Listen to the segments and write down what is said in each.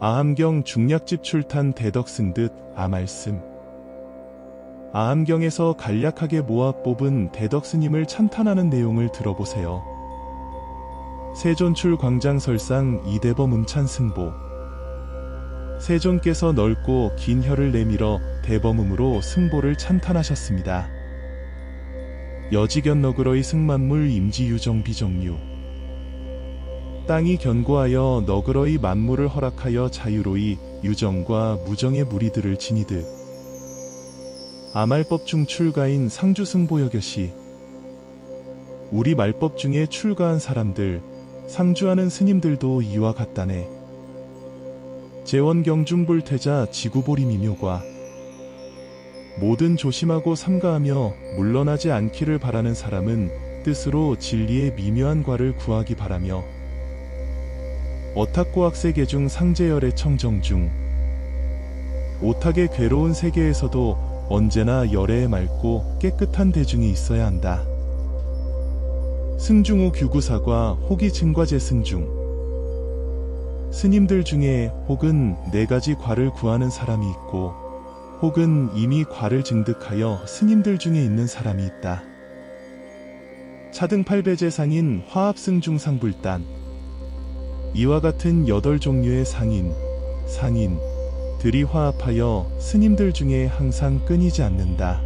아함경 중략집 출탄 대덕승 듯 아말씀. 아함경에서 간략하게 모아 뽑은 대덕스님을 찬탄하는 내용을 들어보세요. 세존출 광장설상 이대범 음찬승보. 세존께서 넓고 긴 혀를 내밀어 대범음으로 승보를 찬탄하셨습니다. 여지견 너그러이 승만물 임지유정 비정류. 땅이 견고하여 너그러이 만물을 허락하여 자유로이 유정과 무정의 무리들을 지니듯 아말법 중 출가인 상주승보여겨시. 우리 말법 중에 출가한 사람들, 상주하는 스님들도 이와 같다네. 재원경중불퇴자 지구보리미묘과. 모든 조심하고 삼가하며 물러나지 않기를 바라는 사람은 뜻으로 진리의 미묘한 과를 구하기 바라며 어탁고학세계 중 상제열의 청정중. 오탁의 괴로운 세계에서도 언제나 열애에 맑고 깨끗한 대중이 있어야 한다. 승중후 규구사과 혹이 증과제 승중. 스님들 중에 혹은 4가지 과를 구하는 사람이 있고 혹은 이미 과를 증득하여 스님들 중에 있는 사람이 있다. 차등 8배제상인 화합승중상불단. 이와 같은 8종류의 상인들이 화합하여 스님들 중에 항상 끊이지 않는다.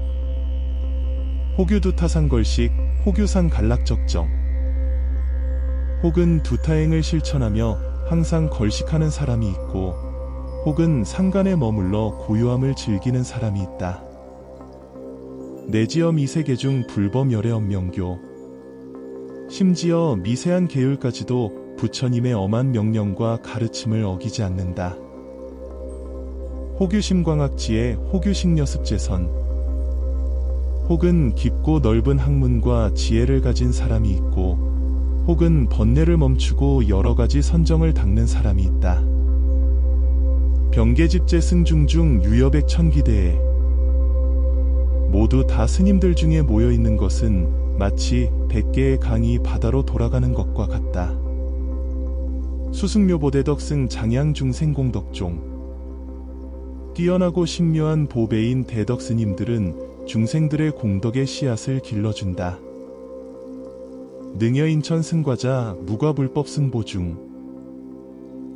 호규두타상걸식, 호규상 간락적정. 혹은 두타행을 실천하며 항상 걸식하는 사람이 있고 혹은 상간에 머물러 고요함을 즐기는 사람이 있다. 내지어 미세계 중 불범열의 엄명교. 심지어 미세한 계율까지도 부처님의 엄한 명령과 가르침을 어기지 않는다. 호규심광학지의 호규식녀습재선. 혹은 깊고 넓은 학문과 지혜를 가진 사람이 있고 혹은 번뇌를 멈추고 여러가지 선정을 닦는 사람이 있다. 병계집제 승중 중 유여백 천기대에. 모두 다 스님들 중에 모여있는 것은 마치 100개의 강이 바다로 돌아가는 것과 같다. 수승묘보대덕승 장양중생공덕종. 뛰어나고 신묘한 보배인 대덕스님들은 중생들의 공덕의 씨앗을 길러준다. 능여인천 승과자 무과불법 승보중.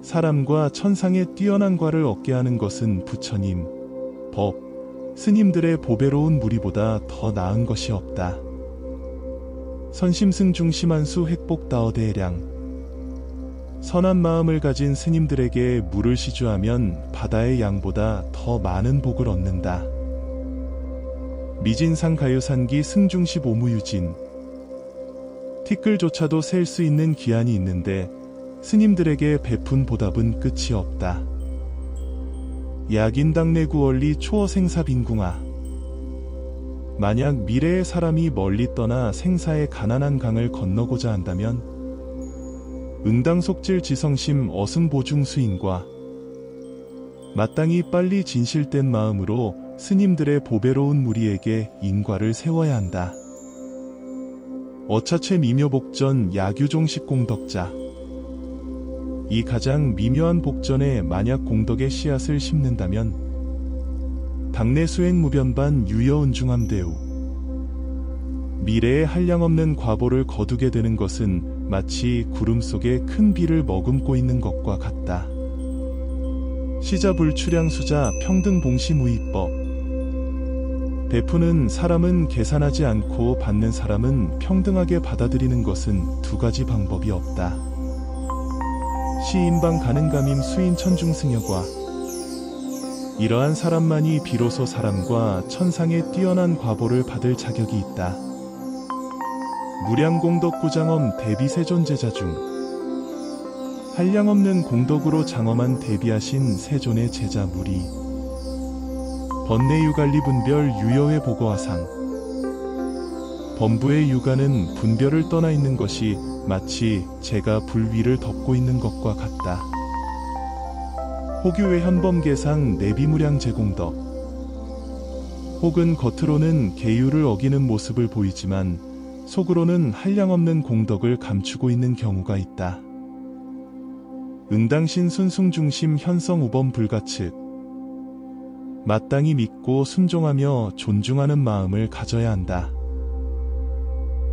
사람과 천상의 뛰어난 과를 얻게 하는 것은 부처님, 법, 스님들의 보배로운 무리보다 더 나은 것이 없다. 선심승중 심한수 획복다어대량. 선한 마음을 가진 스님들에게 물을 시주하면 바다의 양보다 더 많은 복을 얻는다. 미진상 가유산기 승중시 오무유진. 티끌조차도 셀 수 있는 기한이 있는데 스님들에게 베푼 보답은 끝이 없다. 약인당내구원리 초어생사빈궁아. 만약 미래의 사람이 멀리 떠나 생사의 가난한 강을 건너고자 한다면 응당속질 지성심 어승보중수인과 마땅히 빨리 진실된 마음으로 스님들의 보배로운 무리에게 인과를 세워야 한다. 어차체 미묘복전 야규종식 공덕자. 이 가장 미묘한 복전에 만약 공덕의 씨앗을 심는다면 당내 수행무변반 유여은중함대우. 미래에 한량없는 과보를 거두게 되는 것은 마치 구름 속에 큰 비를 머금고 있는 것과 같다. 시자불출양수자 평등봉시무이법. 베푸는 사람은 계산하지 않고 받는 사람은 평등하게 받아들이는 것은 2가지 방법이 없다. 시인방 가능감임 수인천중승여과. 이러한 사람만이 비로소 사람과 천상의 뛰어난 과보를 받을 자격이 있다. 무량공덕구장엄 대비세존제자 중. 한량없는 공덕으로 장엄한 대비하신 세존의 제자 무리. 번뇌유관리 분별 유여회 보고화상. 범부의 유관은 분별을 떠나 있는 것이 마치 재가 불 위를 덮고 있는 것과 같다. 호규의 현범계상 내비무량 제공덕. 혹은 겉으로는 계율을 어기는 모습을 보이지만 속으로는 한량없는 공덕을 감추고 있는 경우가 있다. 응당신 순숭중심 현성우범 불가측. 마땅히 믿고 순종하며 존중하는 마음을 가져야 한다.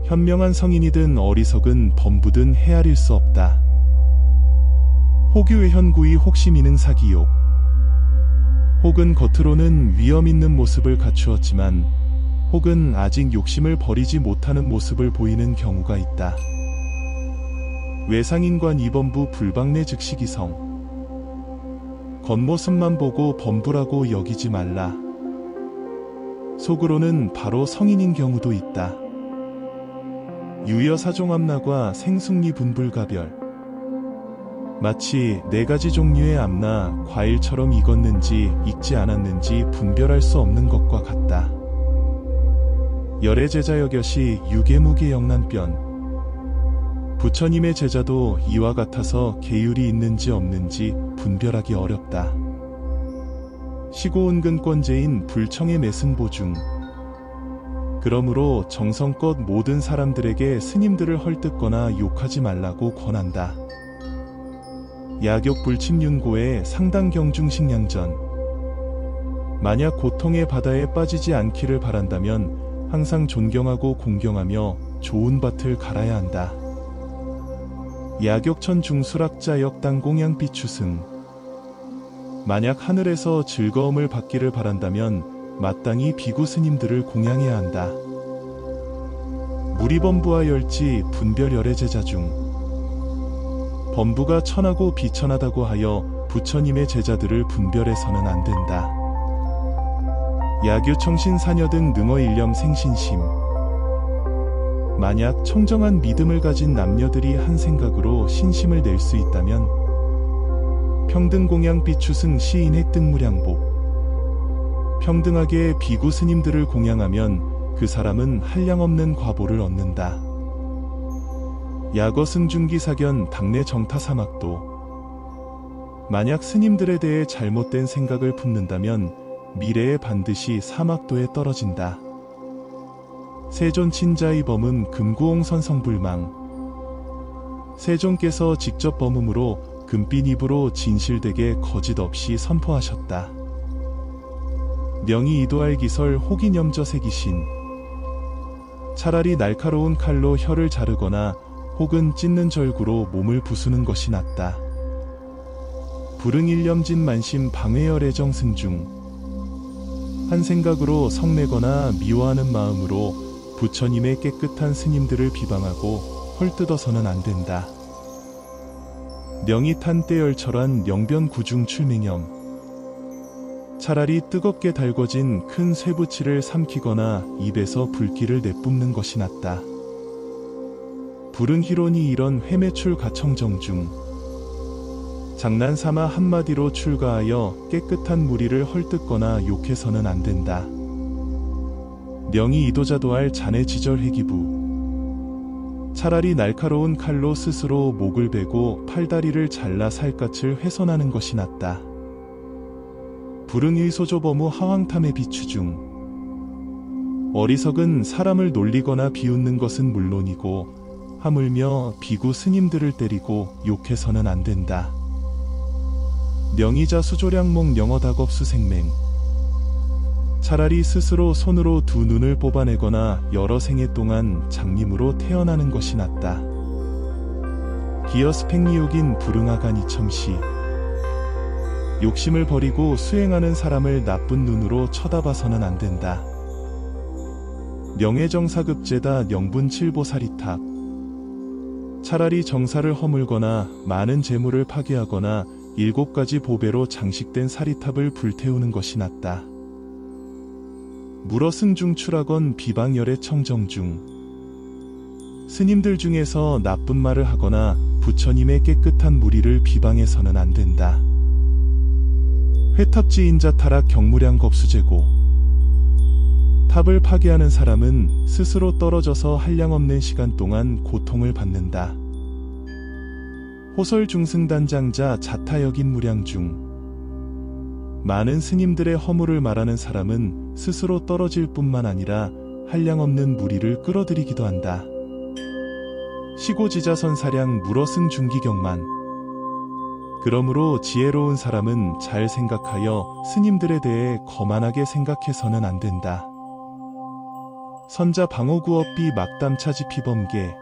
현명한 성인이든 어리석은 범부든 헤아릴 수 없다. 혹유의 현구이 혹시미능 사기욕. 혹은 겉으로는 위험 있는 모습을 갖추었지만 혹은 아직 욕심을 버리지 못하는 모습을 보이는 경우가 있다. 외상인관 2번부 불박내 즉시기성. 겉모습만 보고 범부라고 여기지 말라. 속으로는 바로 성인인 경우도 있다. 유여사종암나과 생숙리 분불가별. 마치 4가지 종류의 암나 과일처럼 익었는지 익지 않았는지 분별할 수 없는 것과 같다. 열의 제자 여겨시 유계무계 영난변. 부처님의 제자도 이와 같아서 계율이 있는지 없는지 분별하기 어렵다. 시고은근권제인 불청의 매승보중. 그러므로 정성껏 모든 사람들에게 스님들을 헐뜯거나 욕하지 말라고 권한다. 야격 불침윤고의 상당경중식량전. 만약 고통의 바다에 빠지지 않기를 바란다면 항상 존경하고 공경하며 좋은 밭을 갈아야 한다. 야격천 중수락자 역당공양 비추승. 만약 하늘에서 즐거움을 받기를 바란다면 마땅히 비구 스님들을 공양해야 한다. 무리범부와 열지 분별 열의 제자 중. 범부가 천하고 비천하다고 하여 부처님의 제자들을 분별해서는 안 된다. 야교 청신 사녀 등 능어 일념 생신심. 만약 청정한 믿음을 가진 남녀들이 한 생각으로 신심을 낼 수 있다면 평등공양 비추승 시인의 뜬무량복. 평등하게 비구 스님들을 공양하면 그 사람은 한량없는 과보를 얻는다. 야거승중기사견 당내 정타사막도. 만약 스님들에 대해 잘못된 생각을 품는다면 미래에 반드시 사막도에 떨어진다. 세존 친자의 범음 금구홍 선성불망. 세존께서 직접 범음으로 금빛 입으로 진실되게 거짓 없이 선포하셨다. 명의 이도할 기설 혹인염저 새기신. 차라리 날카로운 칼로 혀를 자르거나 혹은 찢는 절구로 몸을 부수는 것이 낫다. 불응일념진 만심 방회열의 정승중. 한 생각으로 성내거나 미워하는 마음으로 부처님의 깨끗한 스님들을 비방하고 헐뜯어서는 안 된다. 명의탄 때열철한 명변 구중 출맹염. 차라리 뜨겁게 달궈진 큰 쇠붙이를 삼키거나 입에서 불길을 내뿜는 것이 낫다. 불응희론이 이런 회매출 가청정 중. 장난삼아 한마디로 출가하여 깨끗한 무리를 헐뜯거나 욕해서는 안 된다. 명의 이도자도할 자네 지절 회기부. 차라리 날카로운 칼로 스스로 목을 베고 팔다리를 잘라 살갗을 훼손하는 것이 낫다. 불응일소조범우 하황탐의 비추 중. 어리석은 사람을 놀리거나 비웃는 것은 물론이고 하물며 비구 스님들을 때리고 욕해서는 안 된다. 명의자 수조량목 영어닥업 수생맹. 차라리 스스로 손으로 두 눈을 뽑아내거나 여러 생애 동안 장님으로 태어나는 것이 낫다. 기어스팽리욕인 불응하간 이첨시. 욕심을 버리고 수행하는 사람을 나쁜 눈으로 쳐다봐서는 안 된다. 명예정사급제다 영분칠보사리탑. 차라리 정사를 허물거나 많은 재물을 파괴하거나 7가지 보배로 장식된 사리탑을 불태우는 것이 낫다. 물어승중출하건 비방열의 청정중. 스님들 중에서 나쁜 말을 하거나 부처님의 깨끗한 무리를 비방해서는 안 된다. 회탑지인자 타락 경무량 겁수제고. 탑을 파괴하는 사람은 스스로 떨어져서 한량없는 시간 동안 고통을 받는다. 호설중승단장자 자타역인 무량중. 많은 스님들의 허물을 말하는 사람은 스스로 떨어질 뿐만 아니라 한량없는 무리를 끌어들이기도 한다. 시고지자선사량 물어승 중기경만. 그러므로 지혜로운 사람은 잘 생각하여 스님들에 대해 거만하게 생각해서는 안 된다. 선자 방어구업비 막담차지 피범계.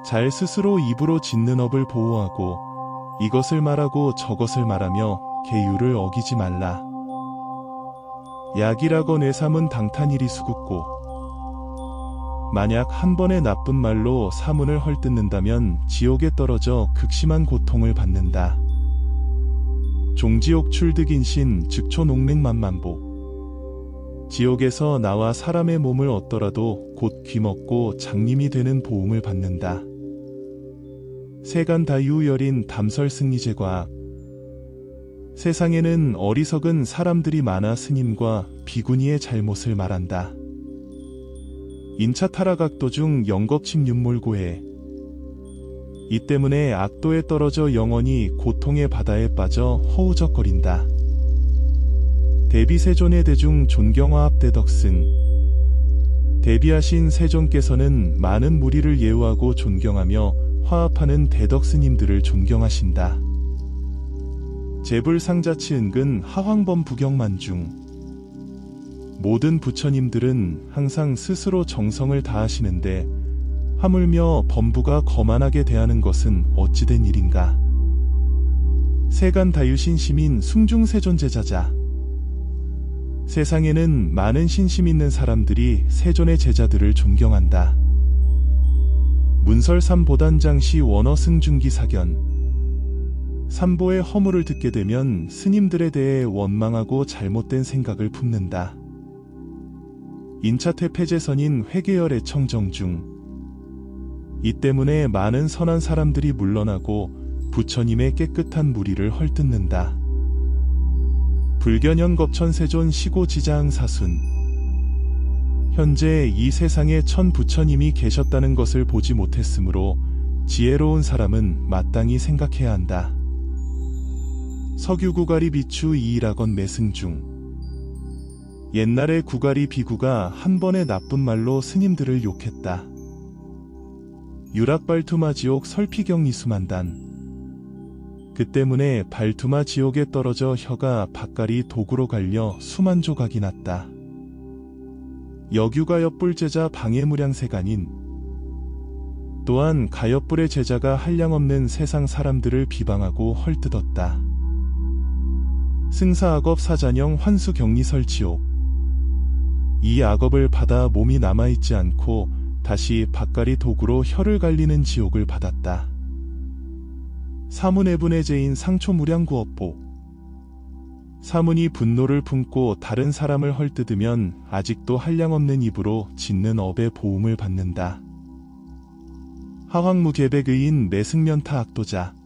잘 스스로 입으로 짓는 업을 보호하고 이것을 말하고 저것을 말하며 계율을 어기지 말라. 약이라건 외삼은 당탄일이 수굽고 만약 한 번의 나쁜 말로 사문을 헐뜯는다면 지옥에 떨어져 극심한 고통을 받는다. 종지옥 출득인신 즉초농맹만만보. 지옥에서 나와 사람의 몸을 얻더라도 곧 귀먹고 장님이 되는 보응을 받는다. 세간다유열인 담설승리제과학. 세상에는 어리석은 사람들이 많아 스님과 비구니의 잘못을 말한다. 인차타락악도 중 영겁침윤몰고해. 이 때문에 악도에 떨어져 영원히 고통의 바다에 빠져 허우적거린다. 대비세존의 대중 존경화합대덕승. 대비하신 세존께서는 많은 무리를 예우하고 존경하며 화합하는 대덕스님들을 존경하신다. 제불상자치 은근 하황범 부경만중. 모든 부처님들은 항상 스스로 정성을 다하시는데 하물며 범부가 거만하게 대하는 것은 어찌된 일인가. 세간다유신 시민 숭중세존제자자. 세상에는 많은 신심 있는 사람들이 세존의 제자들을 존경한다. 문설 삼보단장시 원어승중기 사견. 삼보의 허물을 듣게 되면 스님들에 대해 원망하고 잘못된 생각을 품는다. 인차퇴 폐제선인 회계열의 청정중. 이 때문에 많은 선한 사람들이 물러나고 부처님의 깨끗한 무리를 헐뜯는다. 불견현 겁천세존 시고지자흥 사순. 현재 이 세상에 천 부처님이 계셨다는 것을 보지 못했으므로 지혜로운 사람은 마땅히 생각해야 한다. 석유구가리 비추 이일학원 매승중. 옛날에 구가리 비구가 한 번의 나쁜 말로 스님들을 욕했다. 유락발투마 지옥 설피경 이수만단. 그 때문에 발투마 지옥에 떨어져 혀가 바까리 독으로 갈려 수만 조각이 났다. 여규가엽불 제자 방해무량세간인. 또한 가엽불의 제자가 한량없는 세상 사람들을 비방하고 헐뜯었다. 승사악업 사잔영 환수격리설지옥. 이 악업을 받아 몸이 남아있지 않고 다시 바까리 독으로 혀를 갈리는 지옥을 받았다. 사문해분의 제인 상초무량구업보. 사문이 분노를 품고 다른 사람을 헐뜯으면 아직도 한량없는 입으로 짓는 업의 보응을 받는다. 하황무계백의인 매승면타 악도자.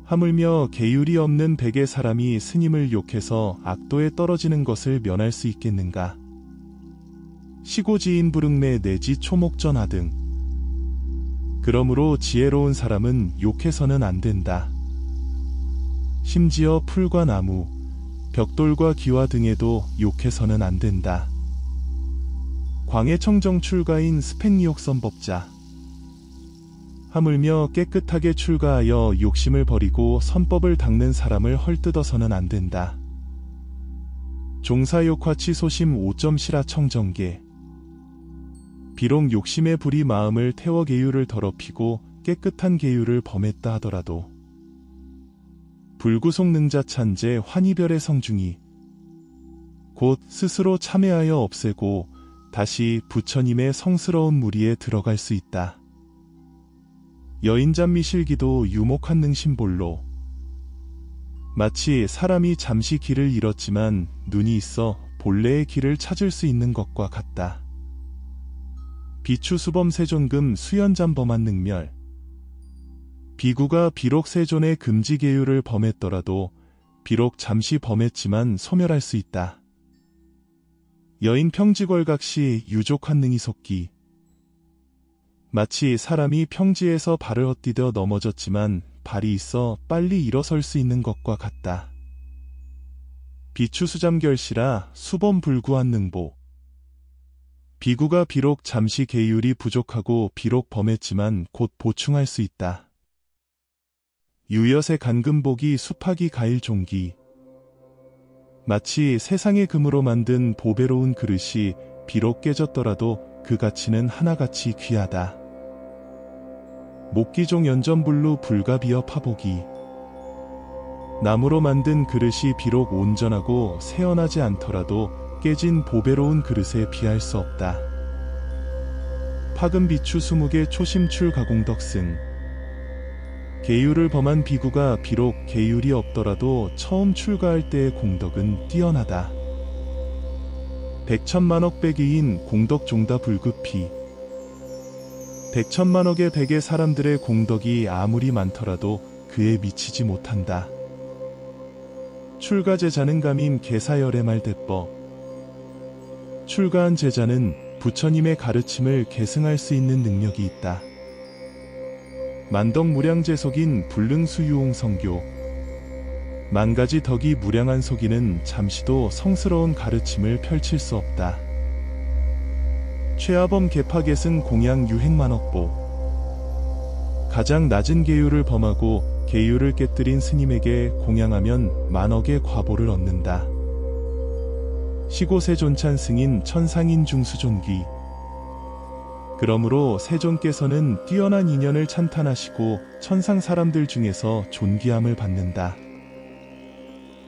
하물며 계율이 없는 백의 사람이 스님을 욕해서 악도에 떨어지는 것을 면할 수 있겠는가. 시고지인 부릉매 내지 초목전하 등. 그러므로 지혜로운 사람은 욕해서는 안 된다. 심지어 풀과 나무, 벽돌과 기와 등에도 욕해서는 안 된다. 광해청정 출가인 스팽리옥선법자. 하물며 깨끗하게 출가하여 욕심을 버리고 선법을 닦는 사람을 헐뜯어서는 안 된다. 종사욕화치 소심 5점 실화 청정계. 비록 욕심의 불이 마음을 태워 계율을 더럽히고 깨끗한 계율을 범했다 하더라도 불구속능자 찬제 환희별의 성중이 곧 스스로 참회하여 없애고 다시 부처님의 성스러운 무리에 들어갈 수 있다. 여인잔미실기도 유목한 능심볼로. 마치 사람이 잠시 길을 잃었지만 눈이 있어 본래의 길을 찾을 수 있는 것과 같다. 비추수범 세존금 수연잠범한 능멸. 비구가 비록 세존의 금지 계율을 범했더라도 비록 잠시 범했지만 소멸할 수 있다. 여인 평지궐각시 유족한 능이 속기. 마치 사람이 평지에서 발을 헛디뎌 넘어졌지만 발이 있어 빨리 일어설 수 있는 것과 같다. 비추수잠결시라 수범불구한 능보. 비구가 비록 잠시 계율이 부족하고 비록 범했지만 곧 보충할 수 있다. 유엿의 간금복이 수파기 가일 종기. 마치 세상의 금으로 만든 보배로운 그릇이 비록 깨졌더라도 그 가치는 하나같이 귀하다. 목기종 연전불루 불가비어 파보기. 나무로 만든 그릇이 비록 온전하고 새어나지 않더라도 깨진 보배로운 그릇에 비할 수 없다. 파금 비추 20개 초심출 가공덕승. 계율을 범한 비구가 비록 계율이 없더라도 처음 출가할 때의 공덕은 뛰어나다. 백천만억 백이인 공덕 종다 불급히. 백천만억의 백의 사람들의 공덕이 아무리 많더라도 그에 미치지 못한다. 출가 제자는 감인 개사열의 말대법. 출가한 제자는 부처님의 가르침을 계승할 수 있는 능력이 있다. 만덕무량제속인 불능수유홍성교. 만가지 덕이 무량한 속이는 잠시도 성스러운 가르침을 펼칠 수 없다. 최하범 개파계승 공양 유행만억보. 가장 낮은 계율을 범하고 계율을 깨뜨린 스님에게 공양하면 만억의 과보를 얻는다. 시고세존찬 승인 천상인 중수존귀. 그러므로 세존께서는 뛰어난 인연을 찬탄하시고 천상 사람들 중에서 존귀함을 받는다.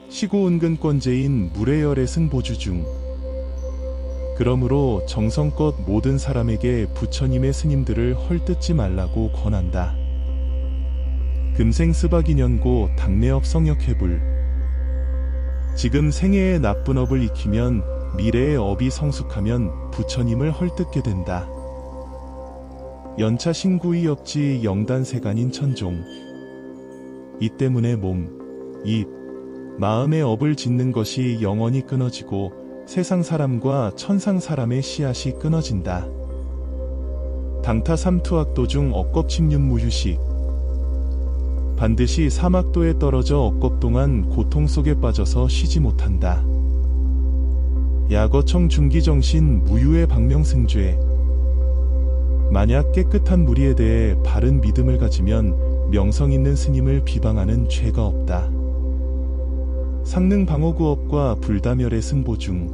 시고은근권제인 물의열의 승보주 중. 그러므로 정성껏 모든 사람에게 부처님의 스님들을 헐뜯지 말라고 권한다. 금생스박인연고 당내업 성역해불. 지금 생애의 나쁜 업을 익히면 미래의 업이 성숙하면 부처님을 헐뜯게 된다. 연차 신구이 엽지 영단세간인 천종. 이 때문에 몸, 입, 마음의 업을 짓는 것이 영원히 끊어지고 세상 사람과 천상 사람의 씨앗이 끊어진다. 당타 삼투학도 중 억겁침륜무휴식. 반드시 사막도에 떨어져 억겁 동안 고통 속에 빠져서 쉬지 못한다. 야거청 중기정신 무유의 박명승죄. 만약 깨끗한 무리에 대해 바른 믿음을 가지면 명성 있는 스님을 비방하는 죄가 없다. 상능 방어구업과 불다멸의 승보 중.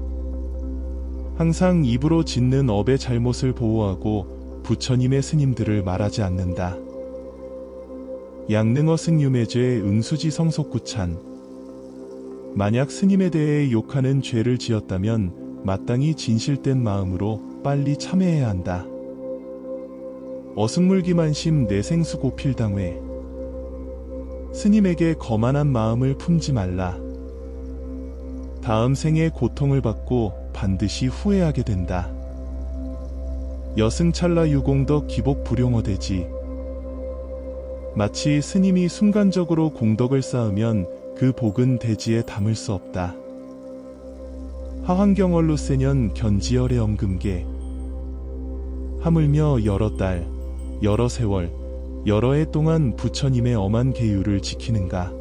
항상 입으로 짓는 업의 잘못을 보호하고 부처님의 스님들을 말하지 않는다. 양능어 승유매죄 응수지 성속구찬. 만약 스님에 대해 욕하는 죄를 지었다면 마땅히 진실된 마음으로 빨리 참회해야 한다. 어승물기만심 내생수고필당회. 스님에게 거만한 마음을 품지 말라. 다음 생에 고통을 받고 반드시 후회하게 된다. 여승찰나 유공덕 기복 불용어대지. 마치 스님이 순간적으로 공덕을 쌓으면 그 복은 대지에 담을 수 없다. 하환경월로 세년 견지열의 엄금계. 하물며 여러 달, 여러 세월, 여러 해 동안 부처님의 엄한 계율을 지키는가.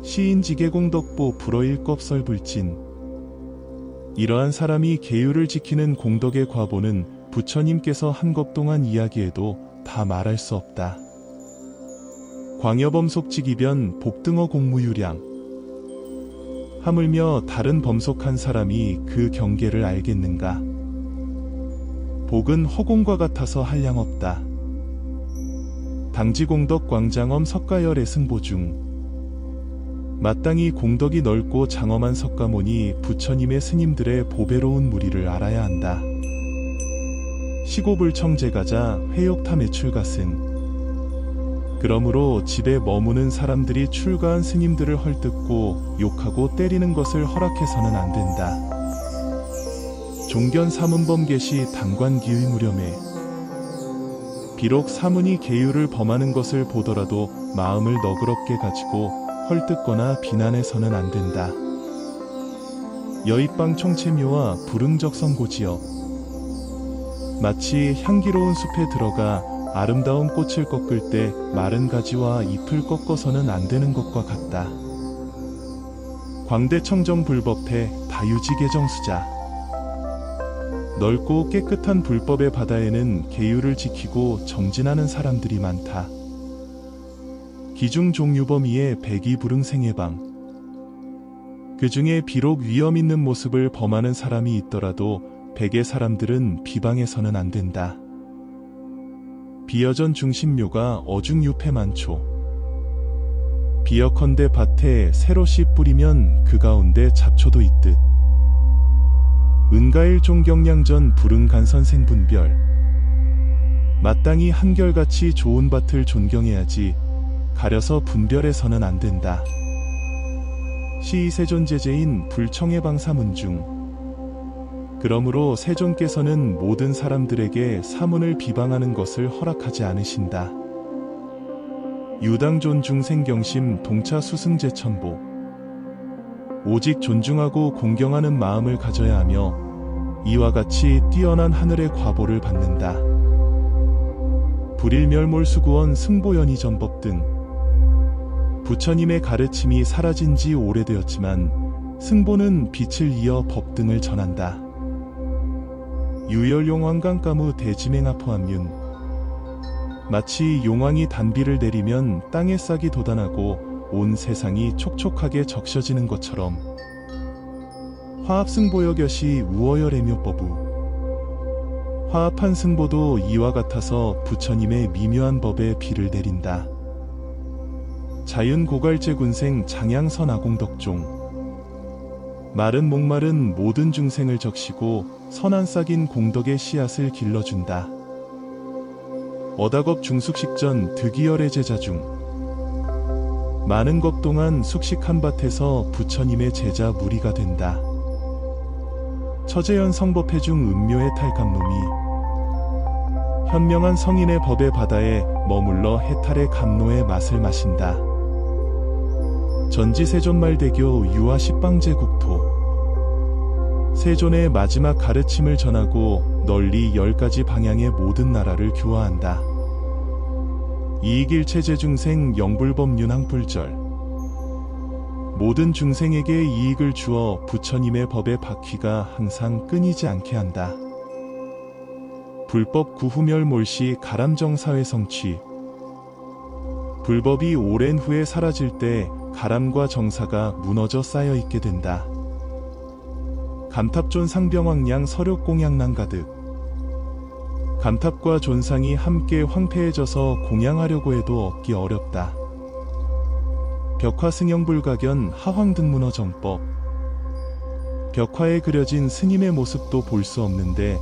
시인지계공덕보 불어일겁설불진. 이러한 사람이 계율을 지키는 공덕의 과보는 부처님께서 한 것 동안 이야기해도 다 말할 수 없다. 광여범속직이변 복등어 공무유량. 하물며 다른 범속한 사람이 그 경계를 알겠는가. 복은 허공과 같아서 한량없다. 당지공덕 광장엄 석가열의 승보중. 마땅히 공덕이 넓고 장엄한 석가모니 부처님의 스님들의 보배로운 무리를 알아야 한다. 시고불청제가자 회욕탐의 출가승. 그러므로 집에 머무는 사람들이 출가한 스님들을 헐뜯고 욕하고 때리는 것을 허락해서는 안 된다. 종견 사문범 계시 당관기의 무렴에. 비록 사문이 계율을 범하는 것을 보더라도 마음을 너그럽게 가지고 헐뜯거나 비난해서는 안 된다. 여입방 총체묘와 불응적성고지역. 마치 향기로운 숲에 들어가 아름다운 꽃을 꺾을 때 마른 가지와 잎을 꺾어서는 안 되는 것과 같다. 광대청정 불법태 다유지계정수자. 넓고 깨끗한 불법의 바다에는 계율을 지키고 정진하는 사람들이 많다. 기중 종유범위의 백이불응생예방. 그 중에 비록 위험 있는 모습을 범하는 사람이 있더라도 백의 사람들은 비방해서는 안 된다. 비여전 중신묘가 어중유패 많죠. 비여컨대 밭에 새로 씨 뿌리면 그 가운데 잡초도 있듯. 은가일 종경량전 불응간선생분별. 마땅히 한결같이 좋은 밭을 존경해야지 가려서 분별해서는 안 된다. 시세존제제인 불청해방사문중. 그러므로 세존께서는 모든 사람들에게 사문을 비방하는 것을 허락하지 않으신다. 유당존 중생경심 동차 수승제천보. 오직 존중하고 공경하는 마음을 가져야 하며 이와 같이 뛰어난 하늘의 과보를 받는다. 불일멸몰수구원 승보연이전법 등. 부처님의 가르침이 사라진 지 오래되었지만 승보는 빛을 이어 법 등을 전한다. 유열용왕강가무 대지맹아포함윤. 마치 용왕이 단비를 내리면 땅에 싹이 돋아나고 온 세상이 촉촉하게 적셔지는 것처럼 화합승보여겨시 우어열애묘법우. 화합한 승보도 이와 같아서 부처님의 미묘한 법에 비를 내린다. 자윤고갈제군생 장양선아공덕종. 마른 목마른 모든 중생을 적시고 선한 싹인 공덕의 씨앗을 길러준다. 어다겁 중숙식전 득이열의 제자중. 많은 것 동안 숙식한 밭에서 부처님의 제자 무리가 된다. 처제연 성법회중 음묘의 탈감놈이. 현명한 성인의 법의 바다에 머물러 해탈의 감노의 맛을 마신다. 전지세존말대교 유아십방제국토. 세존의 마지막 가르침을 전하고 널리 10가지 방향의 모든 나라를 교화한다. 이익일체제중생 영불법윤항불절. 모든 중생에게 이익을 주어 부처님의 법의 바퀴가 항상 끊이지 않게 한다. 불법 구후멸몰시 가람정사회 성취. 불법이 오랜 후에 사라질 때 가람과 정사가 무너져 쌓여 있게 된다. 감탑존 상병왕량 서력공양난 가득. 감탑과 존상이 함께 황폐해져서 공양하려고 해도 얻기 어렵다. 벽화승영불가견 하황등문어정법. 벽화에 그려진 스님의 모습도 볼 수 없는데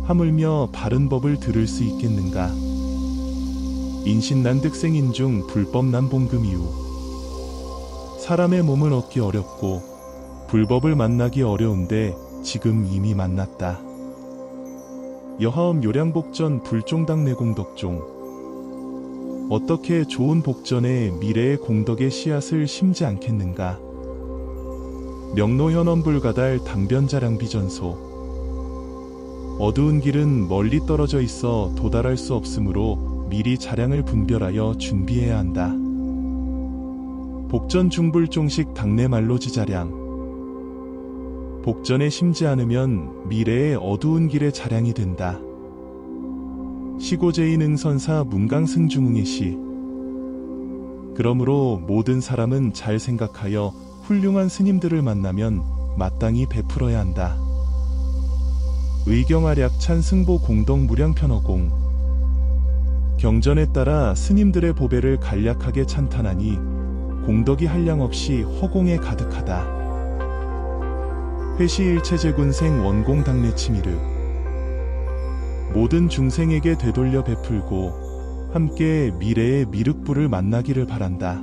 하물며 바른 법을 들을 수 있겠는가. 인신난득생인중 불법난봉금이후. 사람의 몸을 얻기 어렵고 불법을 만나기 어려운데 지금 이미 만났다. 여하엄 요량복전 불종당내공덕종. 어떻게 좋은 복전에 미래의 공덕의 씨앗을 심지 않겠는가. 명노현엄불가달 당변자량비전소. 어두운 길은 멀리 떨어져 있어 도달할 수 없으므로 미리 자량을 분별하여 준비해야 한다. 복전 중불종식 당내말로지자량. 복전에 심지 않으면 미래의 어두운 길의 자량이 된다. 시고제인 응선사 문강승중응의 시. 그러므로 모든 사람은 잘 생각하여 훌륭한 스님들을 만나면 마땅히 베풀어야 한다. 의경아략 찬승보 공덕무량편어공. 경전에 따라 스님들의 보배를 간략하게 찬탄하니 공덕이 한량없이 허공에 가득하다. 회시일체제군생 원공당내치미르. 모든 중생에게 되돌려 베풀고 함께 미래의 미륵불을 만나기를 바란다.